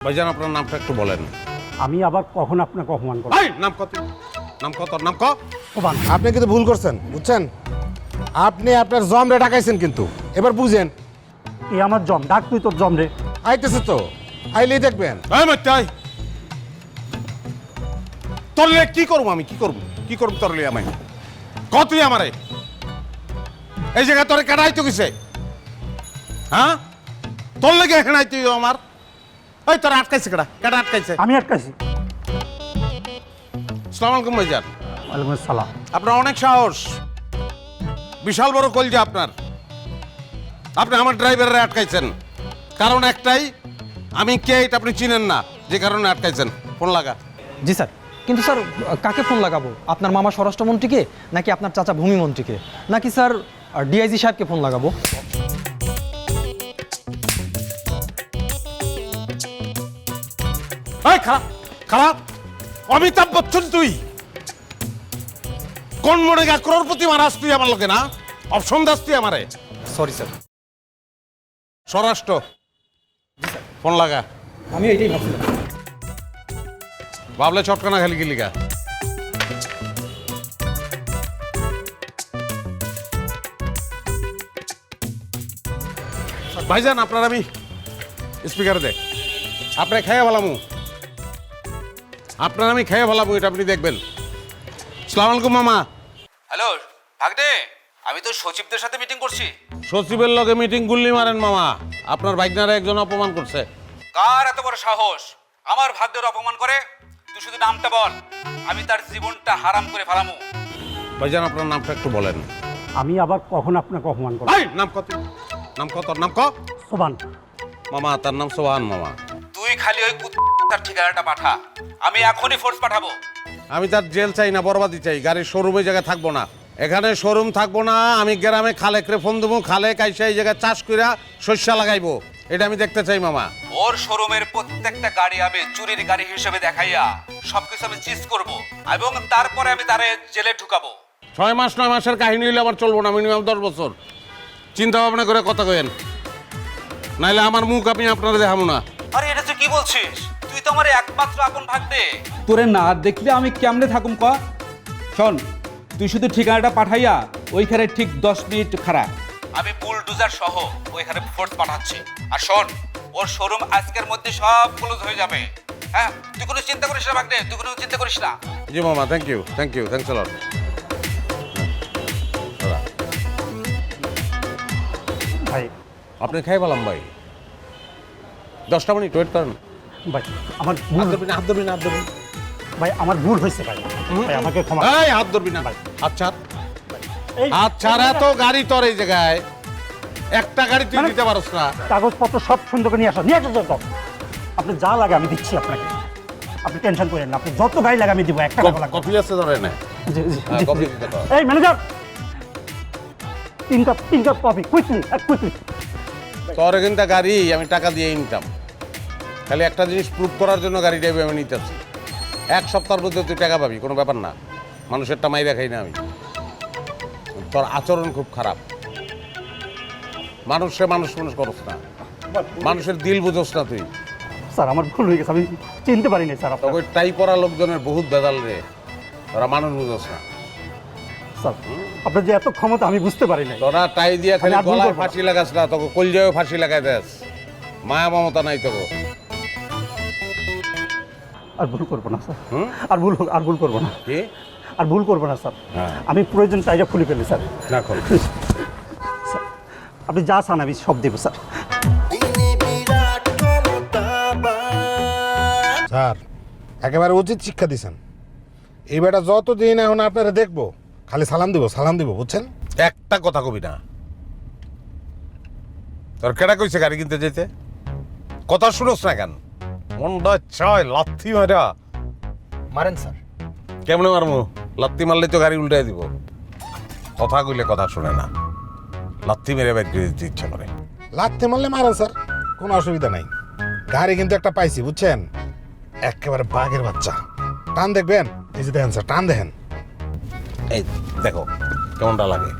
ভাইজান আপনার নামটা একটু বলেন। আমি আবার কখন আপনাকে অপমান করব? এই নাম কত? নাম কত? নাম ক? সোবান। আপনি কিন্তু ভুল করছেন, বুঝছেন? আপনি আপনার জমরে ডাকাইছেন কিন্তু এবার বুঝেন। এ আমার জম, ডাক তুই তোর জম রে। আইতেছে তো, আইলেই দেখবেন। এই মাইটাই তোরলে কি করব? আমি কি করব? কি করব তোরলে? আমি কতই আমারে এই জায়গা তোরে কাটাইতে গেছে, হ্যাঁ? তোর লেগে এখানে আইতে আমার এই তোর আটকাইছে কেডা? কেডা আটকাইছে? আমি আটকাইছি। আসসালামু আলাইকুম ভাইজান। ওয়ালাইকুম আসসালাম। আপনার অনেক সাহস, বিশাল বড় কলজা আপনার। আপনি আমার ড্রাইভারে আটকাইছেন, কারণ একটাই, আমি কে এটা আপনি চিনেন না, যে কারণে আটকাইছেন। ফোন লাগা। জি স্যার, কিন্তু স্যার কাকে ফোন লাগাবো? আপনার মামা স্বরাষ্ট্রমন্ত্রীকে, নাকি আপনার চাচা ভূমিমন্ত্রীকে, নাকি স্যার ডিআইজি সাহেবকে ফোন লাগাবো? এই খারাপ খারাপ অমিতাভ বচ্চন, তুই কোন মনে গা করোড়পতি মারাস তুই আমার লোকে, না অপশন দাস তুই আমারে? Sorry sir. স্বরাষ্ট্র ফোন লাগা। আমি এইটাই ভাবছিলাম। ভাবলে চটকানা খালি গিলিকা। ভাইজান আপনার আমি স্পিকারে দে, আপনার খেয়ে ভালামু, আপনার আমি খেয়ে ভালামু, এটা আপনি দেখবেন। আসসালামু আলাইকুম মামা। হ্যালো ভাগ্নে, আমি তো সচিবদের সাথে মিটিং করছি। সচিবের লগে মিটিং গুল্লি মারেন মামা, আপনার ভাইগনারা একজন অপমান করছে। কার এত বড় সাহস আমার ভাগ্নের অপমান করে? তুই শুধু নামটা বল, আমি তার জীবনটা হারাম করে ফেলামু। ভাইজান আপনার নামটা একটু বলেন। আমি আবার কখন আপনাকে অপমান করব? এই নাম কত? নাম কত? নাম ক? সোবান। মামা তার নাম সোহান মামা। তুই খালি ওই তার ঠিকানাটা পাঠা, আমি এখনই ফোর্স পাঠাবো। আমি তার জেল চাই না, বরবাদি চাই। গাড়ির শোরুমে জায়গায় থাকবো না, এখানে শোরুম থাকবো না। আমি গ্রামে খালেকরে ফোন দেবো, খালেক আইসা এই জায়গায় চাষ কইরা শস্য লাগাইবো, এটা আমি দেখতে চাই মামা। ওর শোরুমের প্রত্যেকটা গাড়ি আমি চুরির গাড়ি হিসেবে দেখাইয়া সবকিছু আমি চিজ করব, এবং তারপরে আমি তারে জেলে ঢুকাবো। 6 মাস 9 মাসের কাহিনী হইলে আবার চলবো না, মিনিমাম 10 বছর চিন্তা ভাবনা করে কথা কইেন, নাইলে আমার মুখ আমি আপনারা দেখাবো না। আরে এটা তুই কি বলছিস? তুই তো আমার একমাত্র আপন ভাগ্নে। তোরে না দেখলে আমি কেমনে থাকুম ক? শোন, তুই শুধু ঠিকানাটা পাঠাইয়া ওইখানে ঠিক 10 মিনিট খারাপ। আমি বুলডোজার সহ ওইখানে ফোর্স পাঠাচ্ছি। আর শোন, ওর শোরুম আজকের মধ্যে সব ক্লোজ হয়ে যাবে। হ্যাঁ, তুই কোনো চিন্তা করিস না ভাগ্নে, তুই কোনো চিন্তা করিস না। জি মামা, থ্যাংক ইউ থ্যাংকস আ লট। ভাই আপনি খাই পেলাম ভাই, 10টা মিনিট ওয়েট করেন। ভাই আমার ভুল, হাত ধরবি না, হাত ধরবি। ভাই আমার ভুল হয়েছে ভাই। ভাই আমাকে ক্ষমা। এই হাত ধরবি না ভাই, হাত ছাড়, এই হাত ছাড়। এত গাড়ি তোর এই জায়গায়, একটা গাড়ি তুই দিতে পারস না? কাগজপত্র সব সুন্দর করে নিয়ে আসো, নিয়ে আসো যত। আপনি যা লাগে আমি দিচ্ছি আপনাকে, আপনি টেনশন করেন না। আপনি যত গাড়ি লাগে আমি দিব, একটা টাকা লাগবে। কফি আছে ধরে না? জি জি হ্যাঁ, জি, কফি জি। দিতে পারো। এই manager, 3 cup coffee quickly, quickly. তোর কিন্তু গাড়ি আমি টাকা দিয়ে নিতাম, খালি একটা জিনিস প্রুভ করার জন্য গাড়িটা আমি নিতেছি। 1 সপ্তাহের মধ্যে তুই টাকা পাবি, কোনো ব্যাপার না। মানুষেরটা মাইরা খাই না আমি। তোর আচরণ খুব খারাপ, মানুষ করস না, মানুষের দিল বুঝোস না তুই। স্যার আমার ভুল হয়ে গেছে, আমি চিনতে পারিনি স্যার আপনাকে। তোকে টাই পরা লোকজনের বহুত বেদাল রে, তোরা মানুষ বুঝোস না। স্যার আপনার যে এত ক্ষমতা আমি বুঝতে পারি নাই। তোরা টাই দিয়া খালি আমি আর ভুল গলায় করবো না। ফাঁসি লাগাস না, তোকে কলজায়ও ফাঁসি লাগাই দেস। মায়া মমতা নাই তোকে। আর ভুল করবো না স্যার, হুম? আর ভুল করবো না, কি? আর ভুল করবো না স্যার। হ্যাঁ। আমি প্রয়োজন টাইটা খুলে ফেলি স্যার। না কর। স্যার আপনি যা চান আমি সব দেবো স্যার। স্যার একেবারে উচিত শিক্ষা দিছেন। এই বেটা যতদিন এখন আপনারা দেখবো খালি সালাম দিব, বুঝছেন? একটা কথা কবি না। তোর কেডা কইছে গাড়ি কিনতে যেতে? কথা শুনোস না কেন? মনটা ছয় লাথি মারা। মারেন স্যার। কেমনে মারমু? লাথি মারলে তো গাড়ি উল্টাই দিব। কথা কইলে কথা শুনে না, লাথি মেরে বাইর করে দিতে ইচ্ছা করে। লাগতে মারলে মারেন স্যার, কোনো অসুবিধা নাই। গাড়ি কিন্তু একটা পাইছি, বুঝছেন? একেবারে বাঘের বাচ্চা। টান দেখবেন, এই যে দেখেন স্যার, টান দেখেন। এই দেখো কেমনটা লাগে।